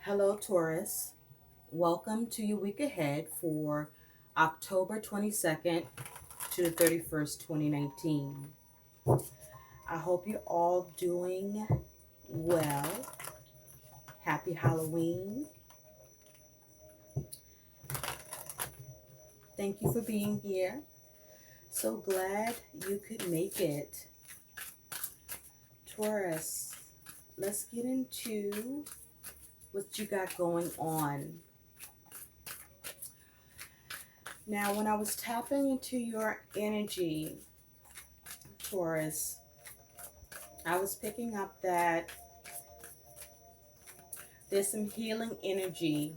Hello, Taurus. Welcome to your week ahead for October 22nd to the 31st, 2019. I hope you're all doing well. Happy Halloween. Thank you for being here. So glad you could make it. Taurus, let's get into what you got going on. Now, when I was tapping into your energy, Taurus, I was picking up that there's some healing energy,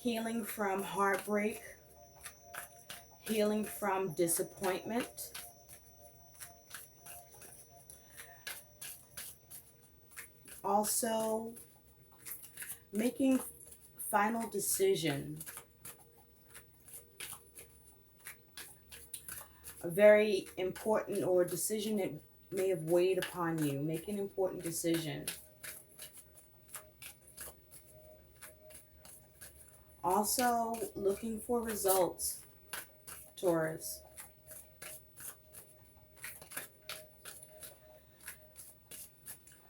healing from heartbreak, healing from disappointment, also making final decision, a very important or decision that may have weighed upon you. Make an important decision. Also looking for results, Taurus.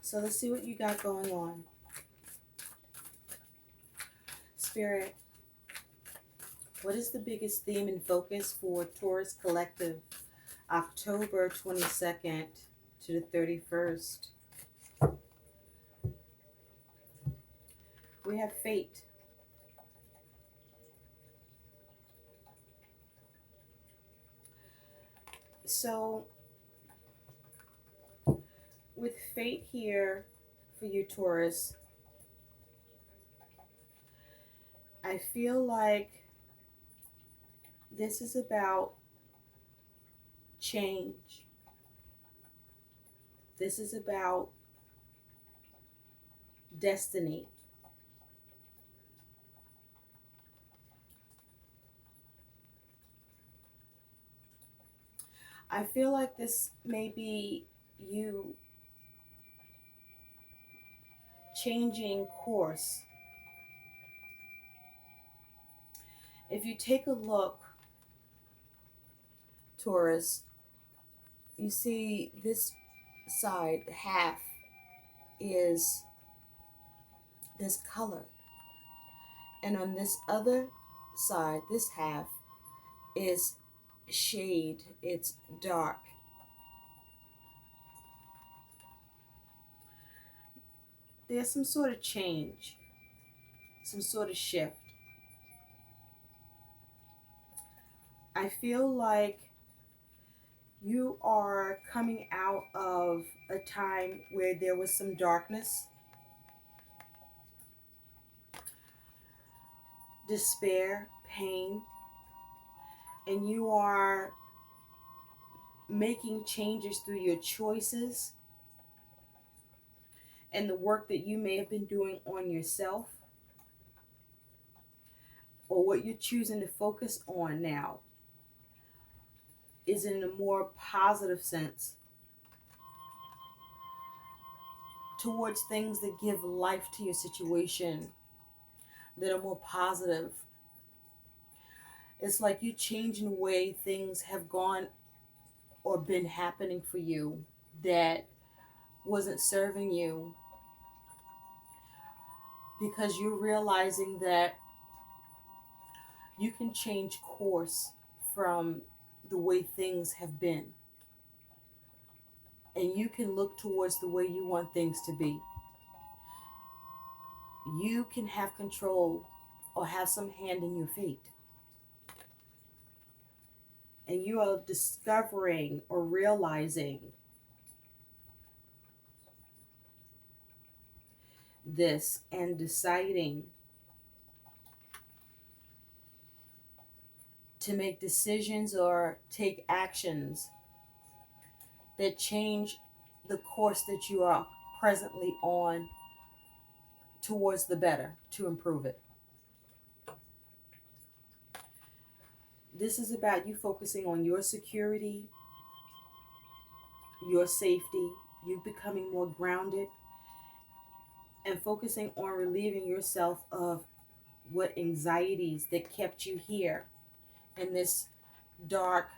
So let's see what you got going on. Spirit, what is the biggest theme and focus for Taurus Collective, October 22nd to the 31st? We have fate. So, with fate here for you, Taurus, I feel like this is about change. This is about destiny. I feel like this may be you changing course. If you take a look, Taurus, you see this side, half, is this color. And on this other side, this half, is shade. It's dark. There's some sort of change, some sort of shift. I feel like you are coming out of a time where there was some darkness, despair, pain, and you are making changes through your choices and the work that you may have been doing on yourself, or what you're choosing to focus on now is in a more positive sense towards things that give life to your situation, that are more positive. It's like you changing the way things have gone or been happening for you that wasn't serving you, because you're realizing that you can change course from the way things have been, and you can look towards the way you want things to be. You can have control or have some hand in your fate, and you are discovering or realizing this and deciding to make decisions or take actions that change the course that you are presently on towards the better, to improve it. This is about you focusing on your security, your safety, you becoming more grounded, and focusing on relieving yourself of what anxieties that kept you here in this dark,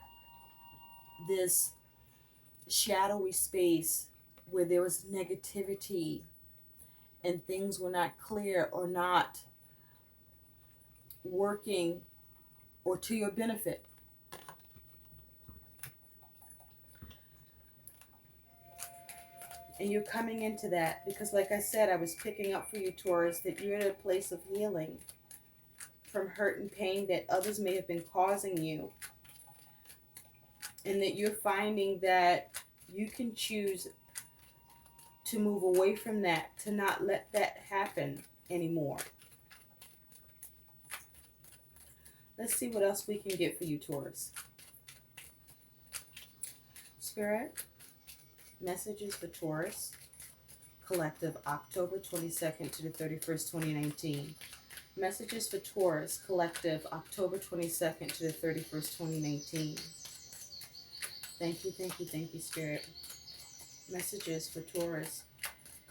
this shadowy space where there was negativity and things were not clear or not working or to your benefit. And you're coming into that because, like I said, I was picking up for you, Taurus, that you're at a place of healing from hurt and pain that others may have been causing you. And that you're finding that you can choose to move away from that, to not let that happen anymore. Let's see what else we can get for you, Taurus. Spirit, messages for Taurus Collective, October 22nd to the 31st, 2019. Messages for Taurus Collective, October 22nd to the 31st, 2019. Thank you, thank you, thank you, Spirit. Messages for Taurus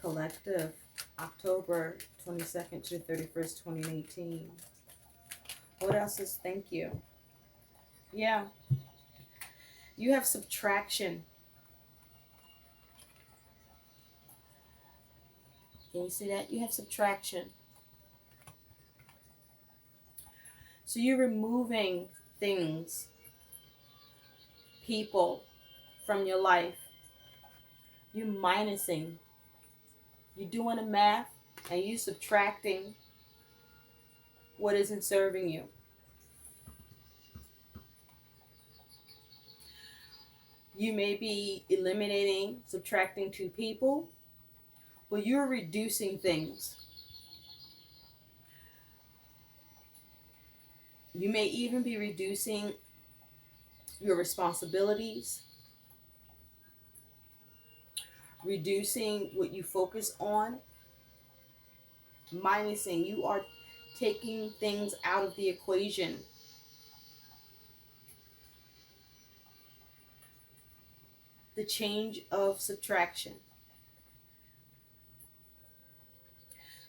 Collective, October 22nd to the 31st, 2019. What else is thank you? Yeah. You have subtraction. Can you see that? You have subtraction. So you're removing things, people from your life. You're minusing. You're doing the math and you're subtracting what isn't serving you. You may be eliminating, subtracting 2 people, but you're reducing things. You may even be reducing your responsibilities, reducing what you focus on, minusing. You are taking things out of the equation. The change of subtraction.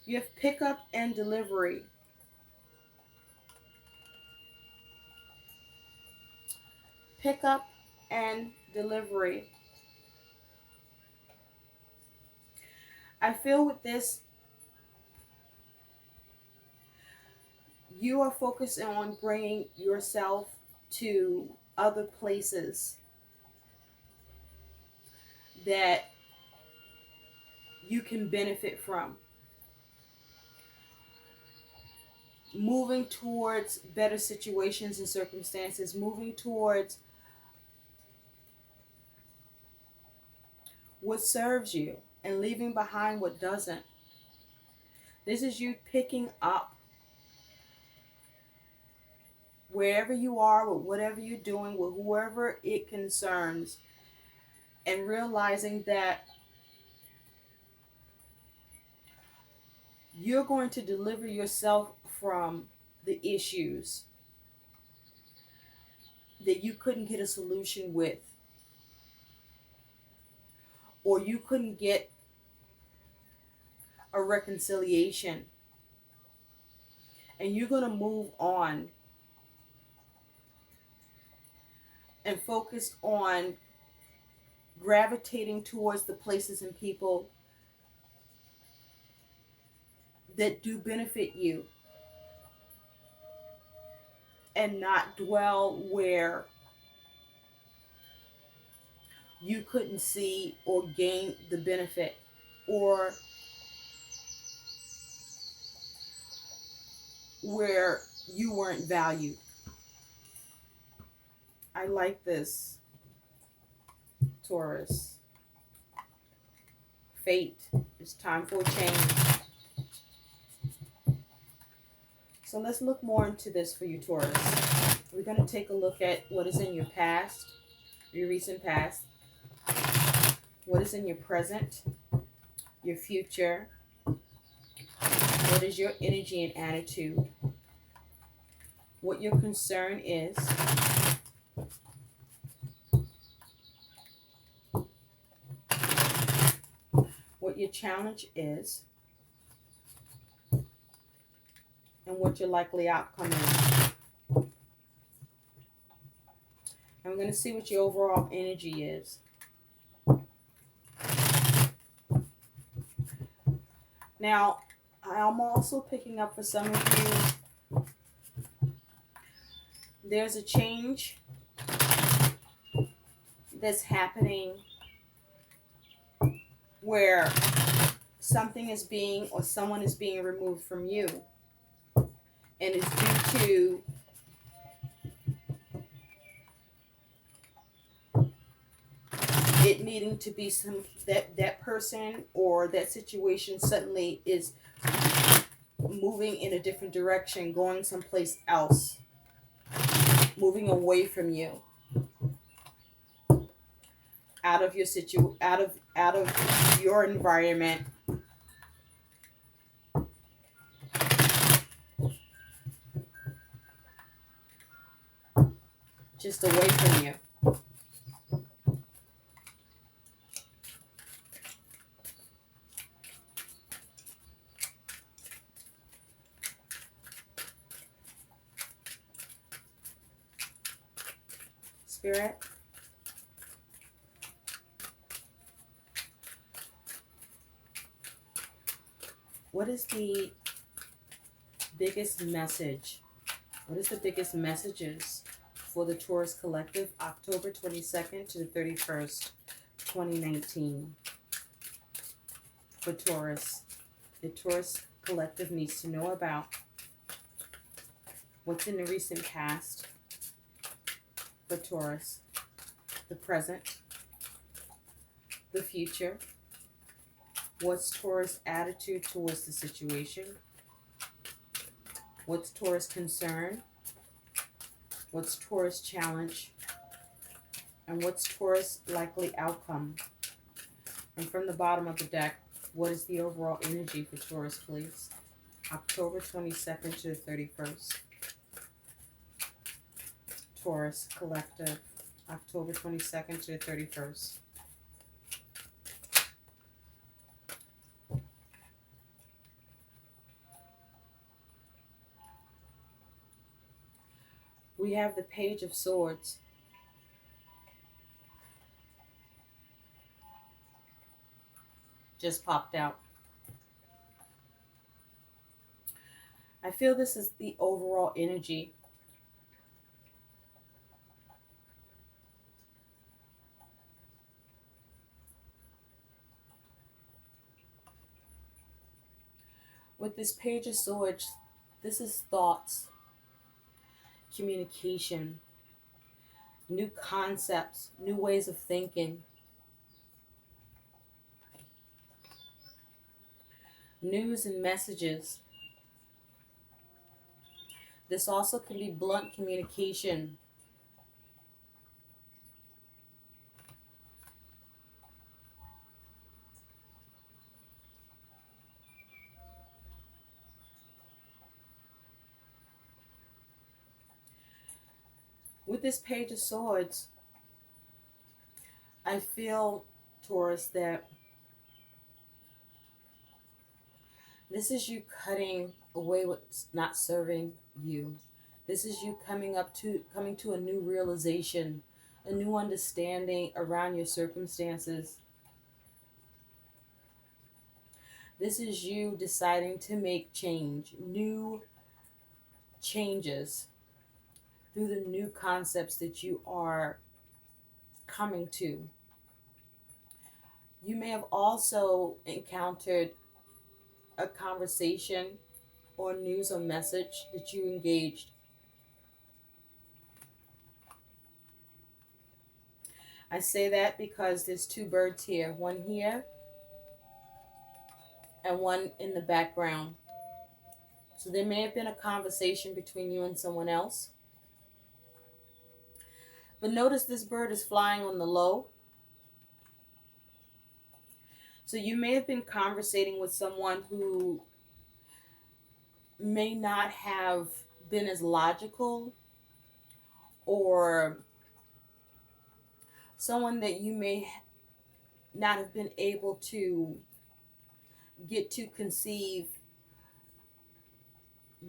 You have pickup and delivery. Pickup and delivery. I feel with this, you are focusing on bringing yourself to other places that you can benefit from. Moving towards better situations and circumstances, moving towards what serves you and leaving behind what doesn't. This is you picking up wherever you are, with whatever you're doing, with whoever it concerns, and realizing that you're going to deliver yourself from the issues that you couldn't get a solution with, or you couldn't get a reconciliation. And you're going to move on and focus on gravitating towards the places and people that do benefit you, and not dwell where you couldn't see or gain the benefit, or where you weren't valued. I like this, Taurus. Fate. It's time for a change. So let's look more into this for you, Taurus. We're going to take a look at what is in your past, your recent past, what is in your present, your future, what is your energy and attitude, what your concern is, what your challenge is, and what your likely outcome is. And we're going to see what your overall energy is. Now, I'm also picking up for some of you, there's a change that's happening where something is being, or someone is being removed from you, and it's due to it needing to be some, that person or that situation suddenly is moving in a different direction, going someplace else, moving away from you, out of your out of your environment, just away from you. Spirit, what is the biggest message? What is the biggest messages for the Taurus Collective, October 22nd to the 31st, 2019? For Taurus, the Taurus Collective needs to know about what's in the recent past for Taurus, the present, the future, what's Taurus' attitude towards the situation, what's Taurus' concern, what's Taurus' challenge, and what's Taurus' likely outcome. And from the bottom of the deck, what is the overall energy for Taurus, please? October 22nd to the 31st. Taurus Collective, October 22nd to the 31st. We have the Page of Swords. Just popped out. I feel this is the overall energy. With this Page of Swords, this is thoughts, communication, new concepts, new ways of thinking, news and messages. This also can be blunt communication. With this Page of Swords, I feel, Taurus, that this is you cutting away what's not serving you. This is you coming to a new realization, a new understanding around your circumstances. This is you deciding to make change, new changes through the new concepts that you are coming to. You may have also encountered a conversation or news or message that you engaged. I say that because there's two birds here, one here and one in the background. So there may have been a conversation between you and someone else. But notice this bird is flying on the low. So you may have been conversating with someone who may not have been as logical, or someone that you may not have been able to get to conceive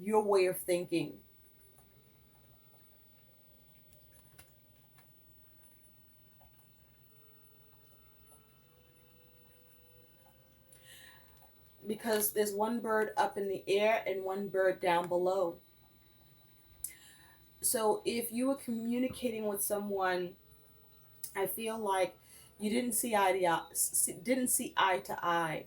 your way of thinking. Because there's one bird up in the air and one bird down below. So if you were communicating with someone, I feel like you didn't see eye to eye.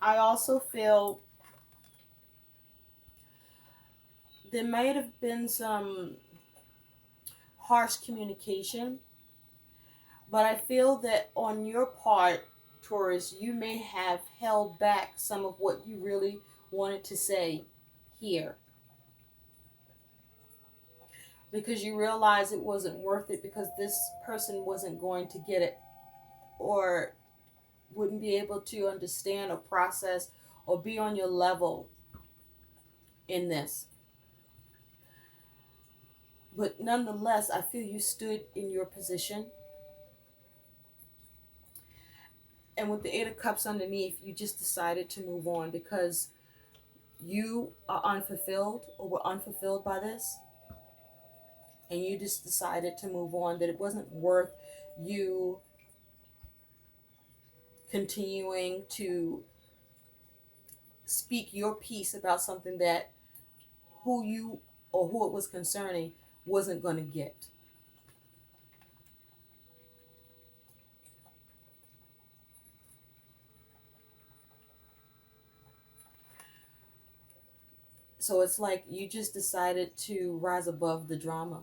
I also feel there might have been some harsh communication, but I feel that on your part, Taurus, you may have held back some of what you really wanted to say here because you realized it wasn't worth it because this person wasn't going to get it or wouldn't be able to understand or process or be on your level in this. But nonetheless, I feel you stood in your position. And with the Eight of Cups underneath, you just decided to move on because you are unfulfilled or were unfulfilled by this. And you just decided to move on, that it wasn't worth you continuing to speak your piece about something that who you or who it was concerning wasn't going to get. So it's like you just decided to rise above the drama.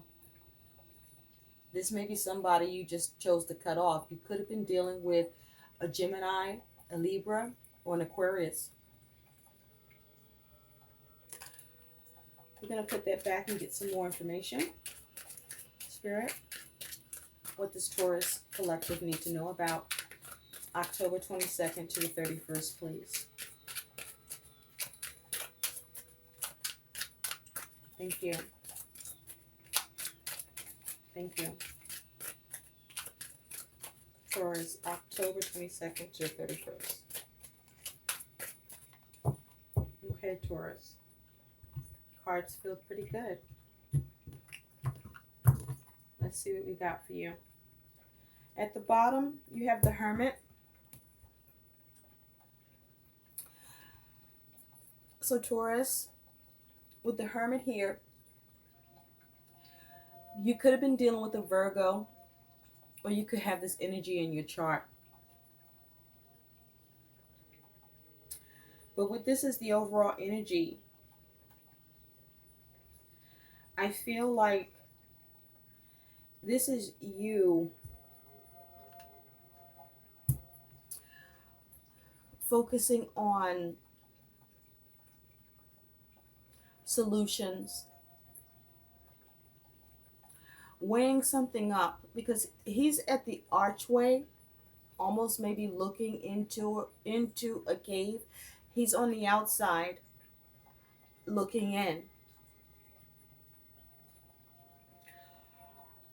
This may be somebody you just chose to cut off. You could have been dealing with a Gemini, a Libra, or an Aquarius. We're going to put that back and get some more information. Spirit, what does Taurus Collective need to know about October 22nd to the 31st, please? Thank you. Thank you. Taurus, October 22nd to the 31st. Okay, Taurus. Cards feel pretty good. Let's see what we got for you. At the bottom, you have the Hermit. So Taurus, with the Hermit here, you could have been dealing with a Virgo, or you could have this energy in your chart. But with this as the overall energy, I feel like this is you focusing on solutions, weighing something up, because he's at the archway, almost maybe looking into a cave. He's on the outside looking in,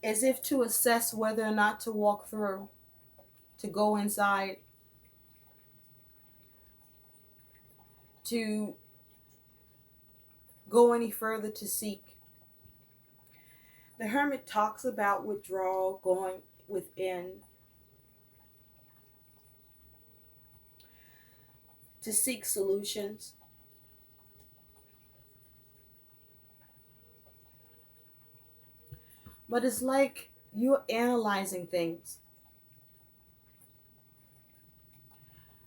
as if to assess whether or not to walk through, to go inside, to go any further, to seek. The Hermit talks about withdrawal, going within, to seek solutions. But it's like you're analyzing things.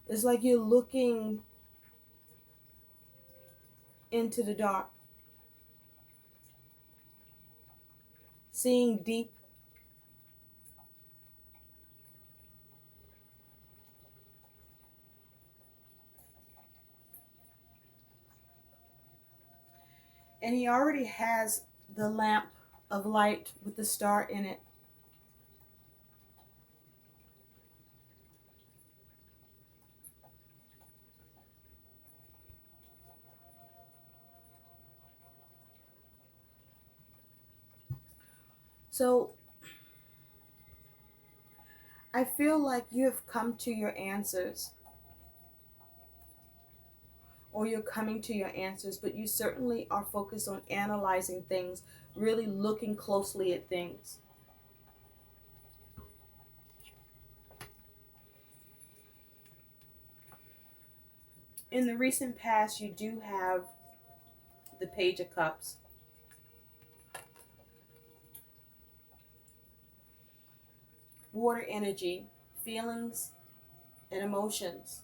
It's like you're looking into the dark, seeing deep. And he already has the lamp of light with the star in it. So I feel like you have come to your answers, or you're coming to your answers, but you certainly are focused on analyzing things, really looking closely at things. In the recent past, you do have the Page of Cups. Water energy, feelings, and emotions.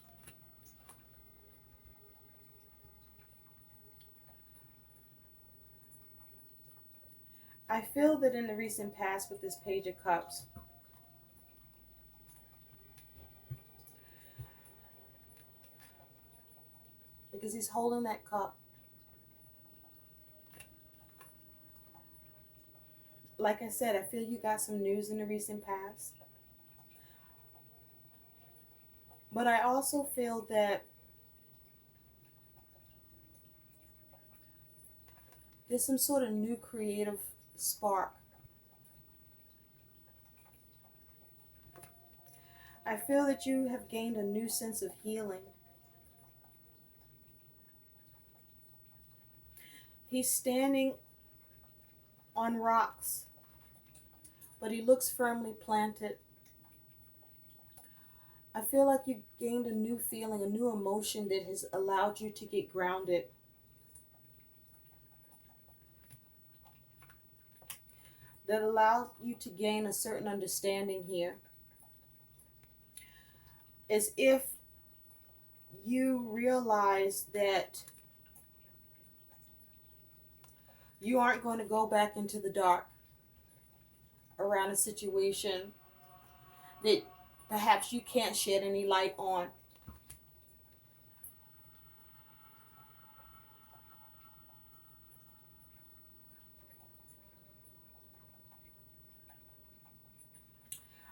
I feel that in the recent past with this Page of Cups, because he's holding that cup, like I said, I feel you got some news in the recent past. But I also feel that there's some sort of new creative spark. I feel that you have gained a new sense of healing. He's standing on rocks, but he looks firmly planted. I feel like you gained a new feeling, a new emotion that has allowed you to get grounded. That allowed you to gain a certain understanding here. As if you realize that you aren't going to go back into the dark around a situation that perhaps you can't shed any light on.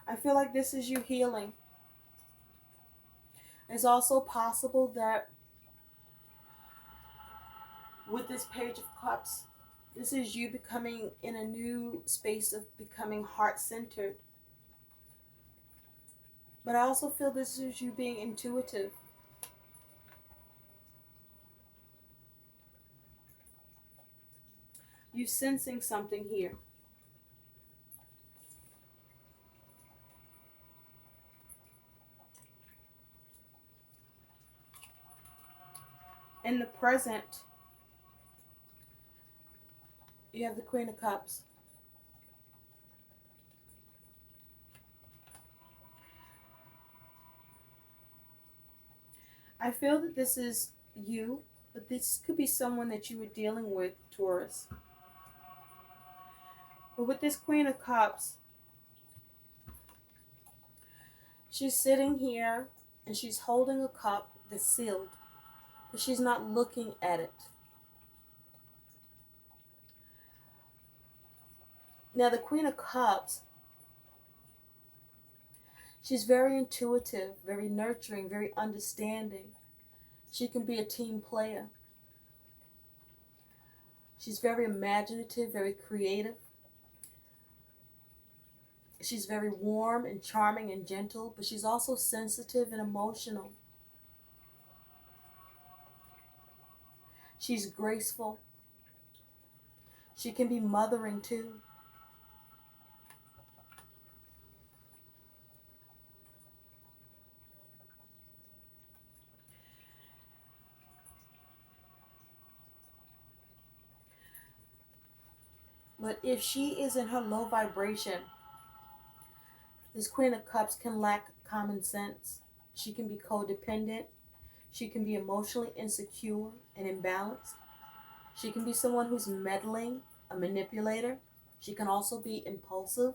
I feel like this is you healing. It's also possible that with this Page of Cups, this is you becoming in a new space of becoming heart-centered. But I also feel this is you being intuitive. You sensing something here. In the present, you have the Queen of Cups. I feel that this is you, but this could be someone that you were dealing with, Taurus. But with this Queen of Cups, she's sitting here and she's holding a cup that's sealed, but she's not looking at it. Now, the Queen of Cups, she's very intuitive, very nurturing, very understanding. She can be a team player. She's very imaginative, very creative. She's very warm and charming and gentle, but she's also sensitive and emotional. She's graceful. She can be mothering too. But if she is in her low vibration, this Queen of Cups can lack common sense. She can be codependent. She can be emotionally insecure and imbalanced. She can be someone who's meddling, a manipulator. She can also be impulsive.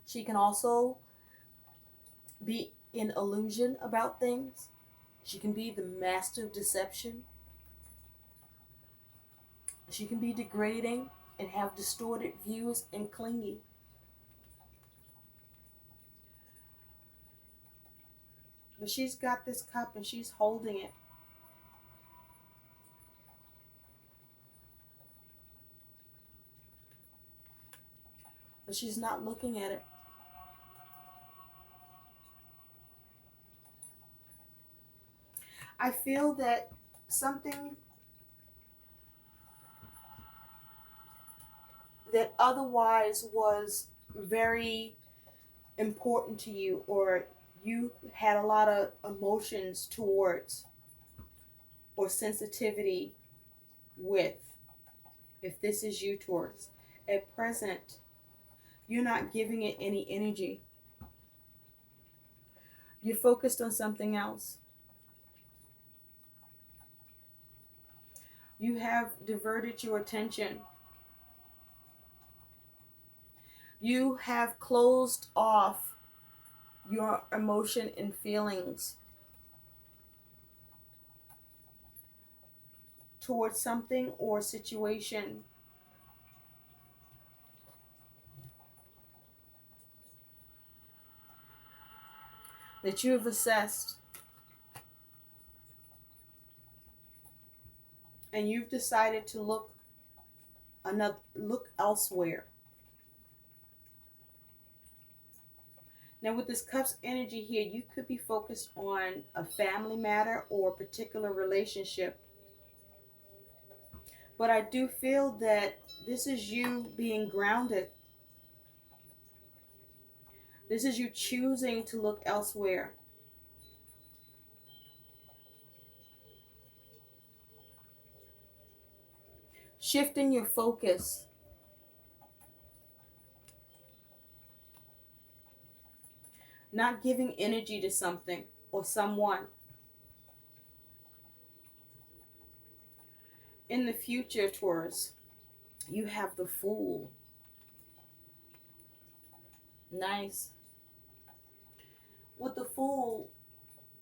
She can also be in illusion about things. She can be the master of deception. She can be degrading and have distorted views and clingy. But she's got this cup and she's holding it. But she's not looking at it. I feel that something that otherwise was very important to you, or you had a lot of emotions towards or sensitivity with, if this is you, Taurus, at present, you're not giving it any energy. You're focused on something else. You have diverted your attention. You have closed off your emotion and feelings towards something or situation that you have assessed, and you've decided to look elsewhere. Now with this Cups energy here, you could be focused on a family matter or a particular relationship. But I do feel that this is you being grounded. This is you choosing to look elsewhere. Shifting your focus. Not giving energy to something or someone. In the future, Taurus, you have the Fool. Nice. With the Fool,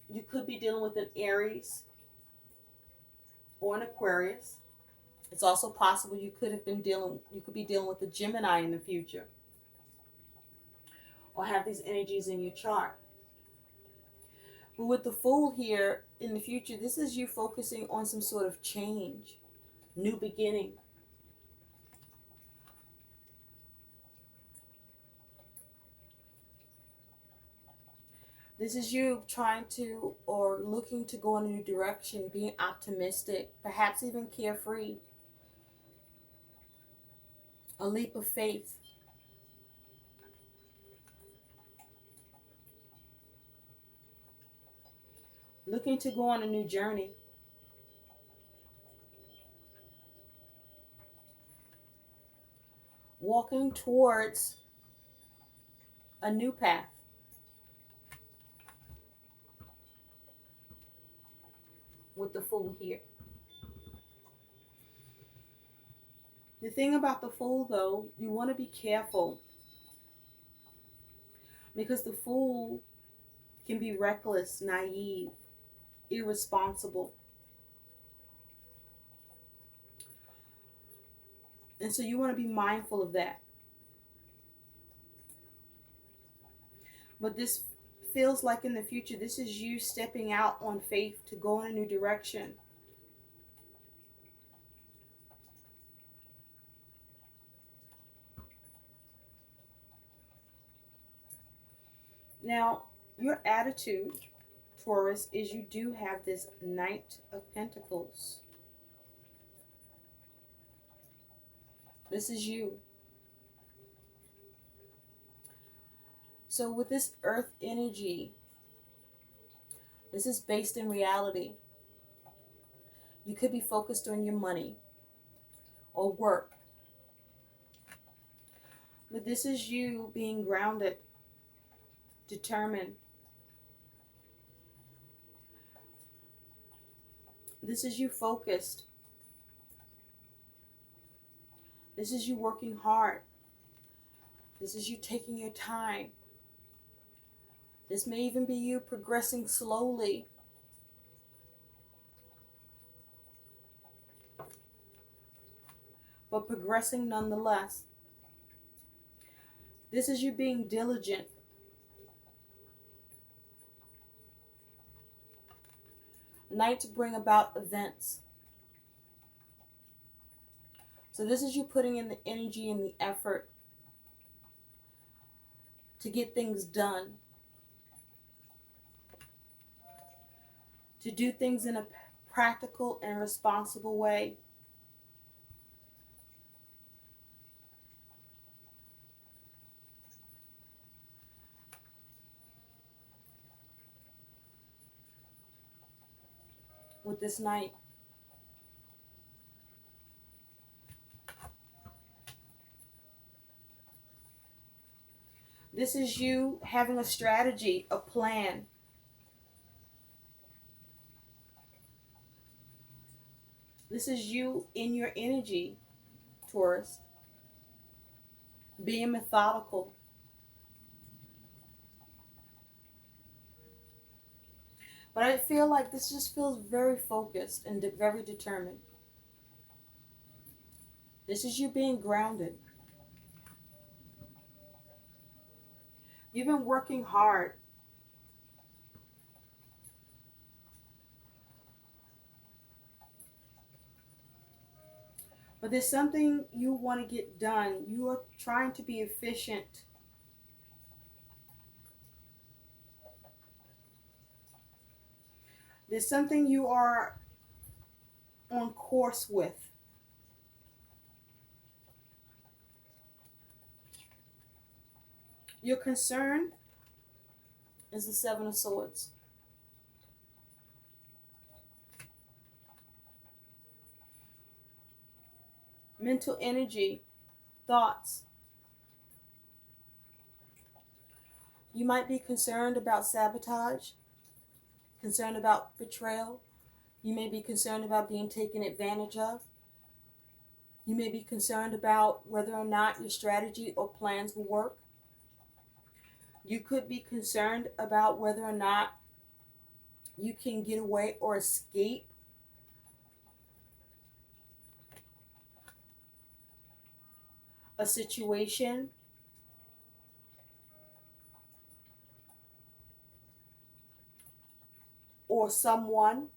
you could be dealing with an Aries or an Aquarius. It's also possible you could be dealing with a Gemini in the future, or have these energies in your chart. But with the Fool here in the future, this is you focusing on some sort of change, new beginning. This is you trying to or looking to go in a new direction, being optimistic, perhaps even carefree. A leap of faith. Looking to go on a new journey. Walking towards a new path. With the Fool here. The thing about the Fool, though, you want to be careful, because the Fool can be reckless, naive, irresponsible. And so you want to be mindful of that. But this feels like in the future, this is you stepping out on faith to go in a new direction. Now, your attitude, Taurus, is you do have this Knight of Pentacles. This is you. So with this earth energy, this is based in reality. You could be focused on your money or work. But this is you being grounded, determined. This is you focused. This is you working hard. This is you taking your time. This may even be you progressing slowly. But progressing nonetheless. This is you being diligent. Knight to bring about events. So this is you putting in the energy and the effort to get things done. to do things in a practical and responsible way. With this Knight, this is you having a strategy, a plan. This is you in your energy, Taurus, being methodical. But I feel like this just feels very focused and very determined. This is you being grounded. You've been working hard, but there's something you want to get done. You are trying to be efficient. There's something you are on course with. Your concern is the Seven of Swords. Mental energy, thoughts. You might be concerned about sabotage, concerned about betrayal. You may be concerned about being taken advantage of. You may be concerned about whether or not your strategy or plans will work. You could be concerned about whether or not you can get away or escape a situation or someone.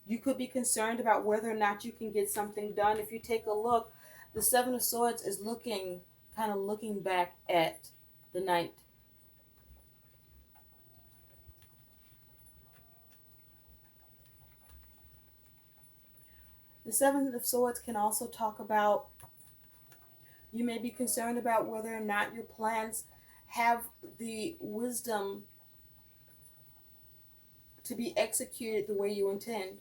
You could be concerned about whether or not you can get something done. If you take a look, the Seven of Swords is kind of looking back at the Knight. The Seven of Swords can also talk about you may be concerned about whether or not your plans have the wisdom to be executed the way you intend.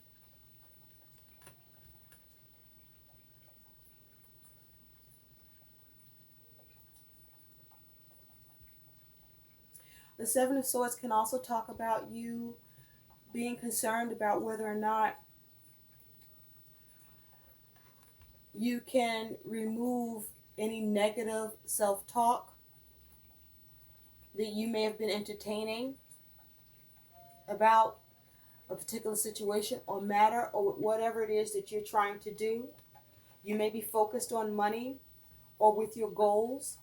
The Seven of Swords can also talk about you being concerned about whether or not you can remove any negative self-talk that you may have been entertaining about a particular situation or matter or whatever it is that you're trying to do. You may be focused on money or with your goals.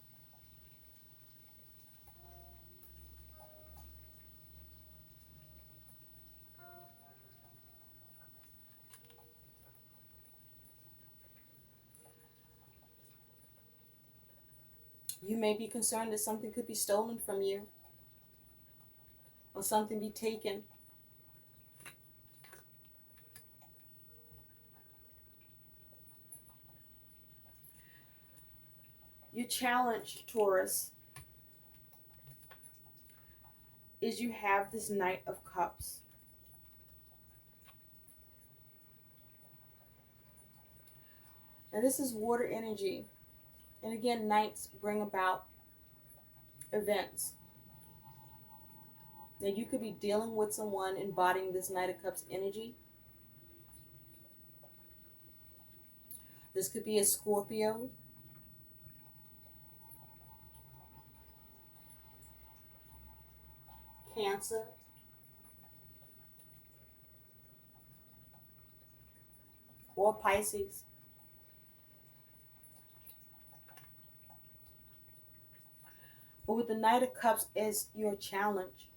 You may be concerned that something could be stolen from you or something be taken. Your challenge, Taurus, is you have this Knight of Cups. Now this is water energy. And again, Knights bring about events. Now you could be dealing with someone embodying this Knight of Cups energy. This could be a Scorpio, Cancer, or Pisces. But with the Knight of Cups as your challenge,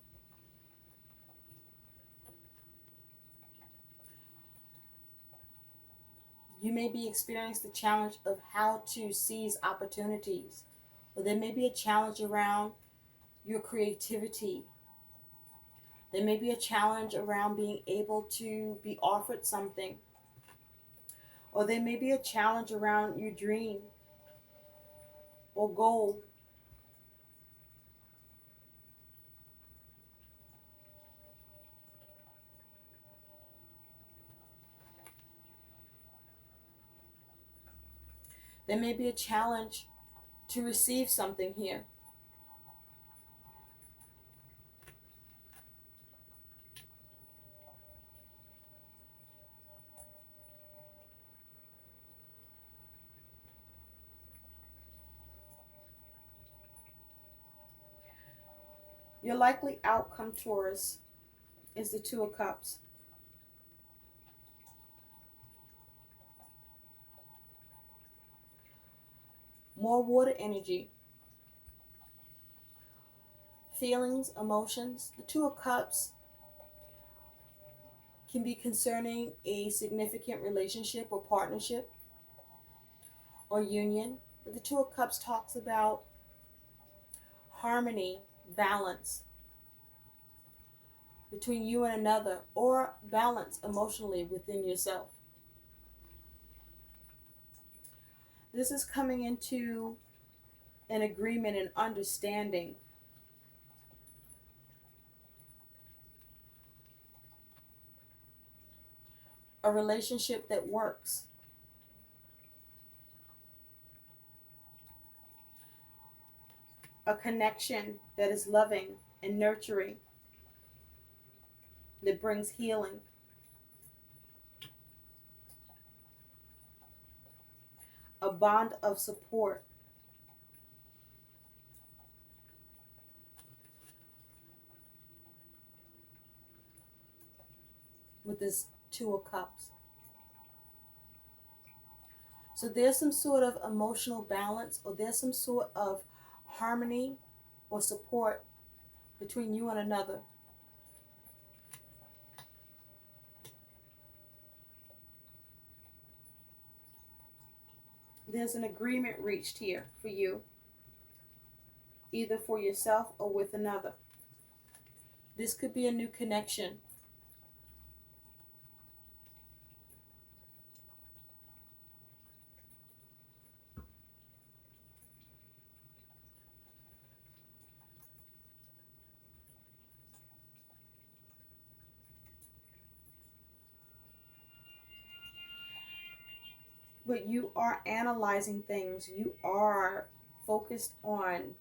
you may be experiencing the challenge of how to seize opportunities. Or there may be a challenge around your creativity There may be a challenge around being able to be offered something, or there may be a challenge around your dream or goal. There may be a challenge to receive something here. Your likely outcome, Taurus, is the Two of Cups. More water energy, feelings, emotions. The Two of Cups can be concerning a significant relationship or partnership or union. But the Two of Cups talks about harmony, balance between you and another, or balance emotionally within yourself. This is coming into an agreement and understanding. A relationship that works. A connection that is loving and nurturing, that brings healing. A bond of support. With this Two of Cups. So there's some sort of emotional balance, or there's some sort of harmony or support between you and another. There's an agreement reached here for you, either for yourself or with another. This could be a new connection. But you are analyzing things. You are focused on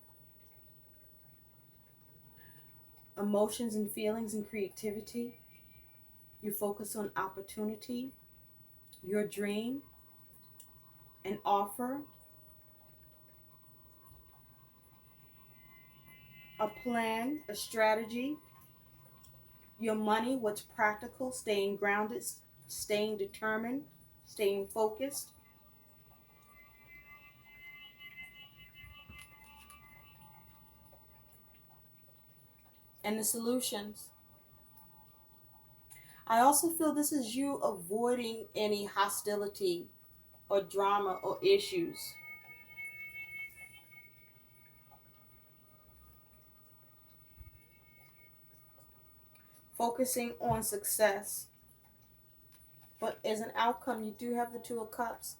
emotions and feelings and creativity. You focus on opportunity, your dream, an offer, a plan, a strategy, your money, what's practical, staying grounded, staying determined, staying focused. And the solutions. I also feel this is you avoiding any hostility or drama or issues. Focusing on success. But as an outcome, you do have the Two of Cups.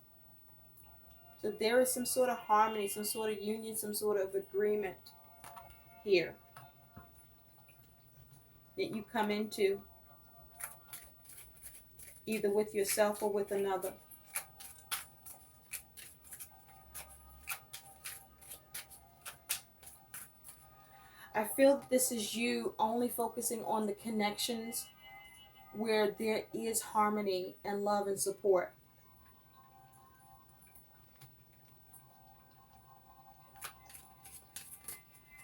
So there is some sort of harmony, some sort of union, some sort of agreement here that you come into, either with yourself or with another. I feel that this is you only focusing on the connections where there is harmony and love and support.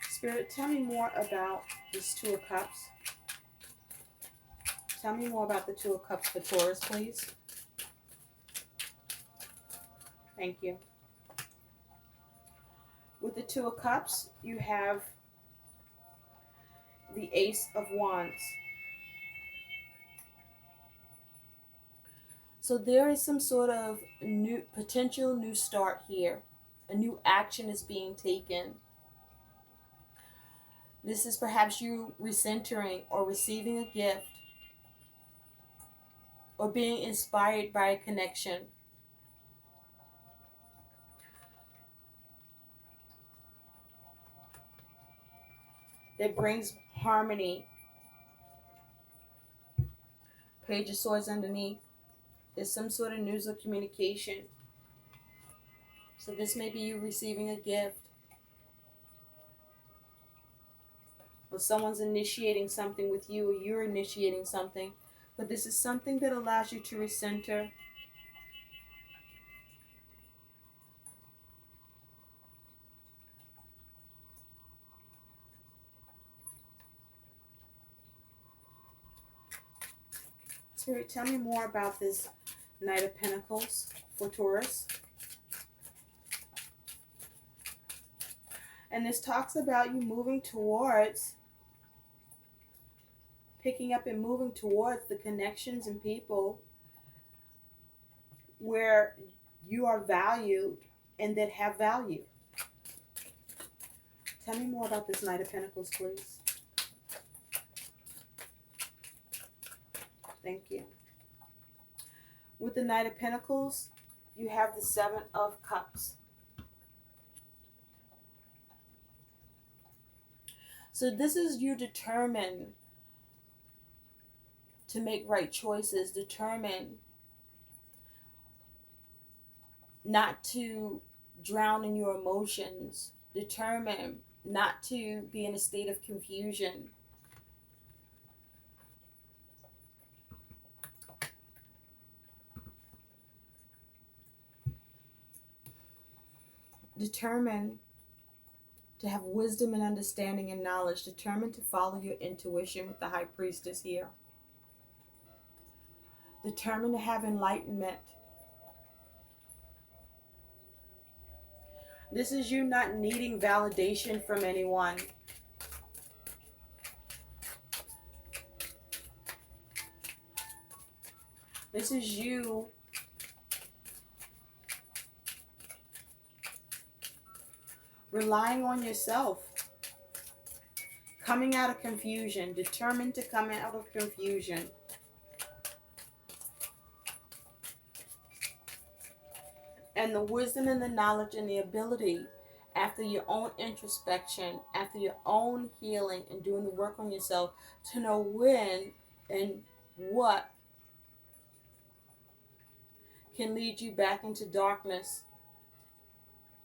Spirit, tell me more about this Two of Cups. Tell me more about the Two of Cups for Taurus, please. Thank you. With the Two of Cups, you have the Ace of Wands. So there is some sort of potential new start here. A new action is being taken. This is perhaps you recentering or receiving a gift or being inspired by a connection that brings harmony. Page of Swords underneath. There's some sort of news or communication. So this may be you receiving a gift, or someone's initiating something with you, or you're initiating something. But this is something that allows you to recenter. Spirit, tell me more about this Knight of Pentacles for Taurus. And this talks about you moving towards, picking up and moving towards the connections and people where you are valued and that have value. Tell me more about this Knight of Pentacles, please. Thank you. With the Knight of Pentacles, you have the Seven of Cups. So this is you determined to make right choices, determined not to drown in your emotions, determined not to be in a state of confusion. Determined to have wisdom and understanding and knowledge, determined to follow your intuition with the High Priestess here. Determined to have enlightenment. This is you not needing validation from anyone. This is you relying on yourself, coming out of confusion, determined to come out of confusion. And the wisdom and the knowledge and the ability, after your own introspection, after your own healing and doing the work on yourself, to know when and what can lead you back into darkness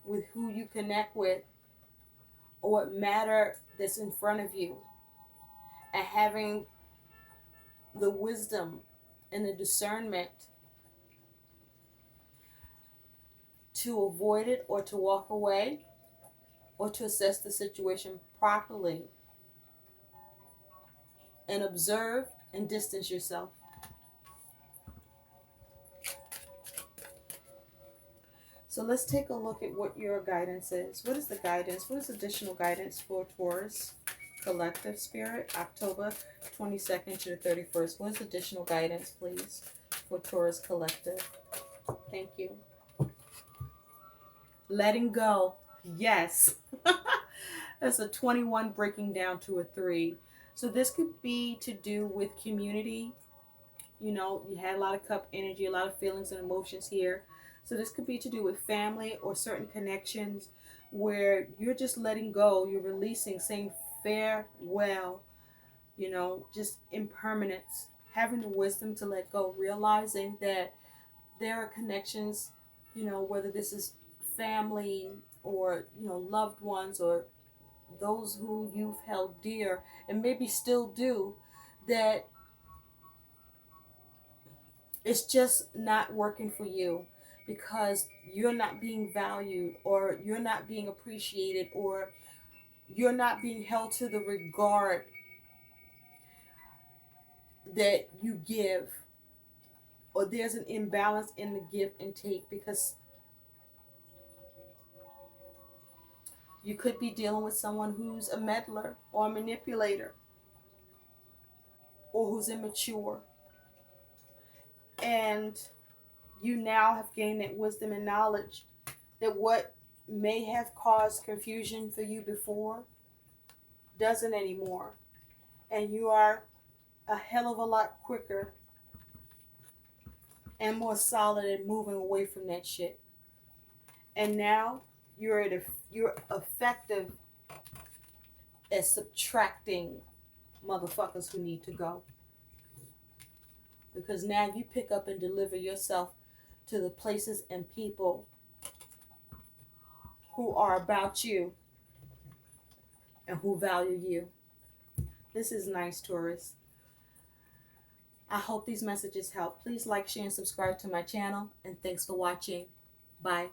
with who you connect with, or what matter that's in front of you, and having the wisdom and the discernment to avoid it or to walk away or to assess the situation properly and observe and distance yourself. So let's take a look at what your guidance is. What is the guidance? What is additional guidance for Taurus Collective Spirit, October 22nd to the 31st? What is additional guidance, please, for Taurus Collective? Thank you. Letting go. Yes. That's a 21 breaking down to a 3. So this could be to do with community. You know, you had a lot of cup energy, a lot of feelings and emotions here. So this could be to do with family or certain connections where you're just letting go, you're releasing, saying farewell, you know, just impermanence, having the wisdom to let go, realizing that there are connections, you know, whether this is family or, you know, loved ones or those who you've held dear and maybe still do, that it's just not working for you because you're not being valued or you're not being appreciated or you're not being held to the regard that you give, or there's an imbalance in the give and take, because you could be dealing with someone who's a meddler or a manipulator or who's immature, and you now have gained that wisdom and knowledge that what may have caused confusion for you before doesn't anymore. And you are a hell of a lot quicker and more solid in moving away from that shit. And now you're effective at subtracting motherfuckers who need to go. Because now you pick up and deliver yourself to the places and people who are about you and who value you. This is nice, Taurus. I hope these messages help. Please like, share, and subscribe to my channel. And thanks for watching. Bye.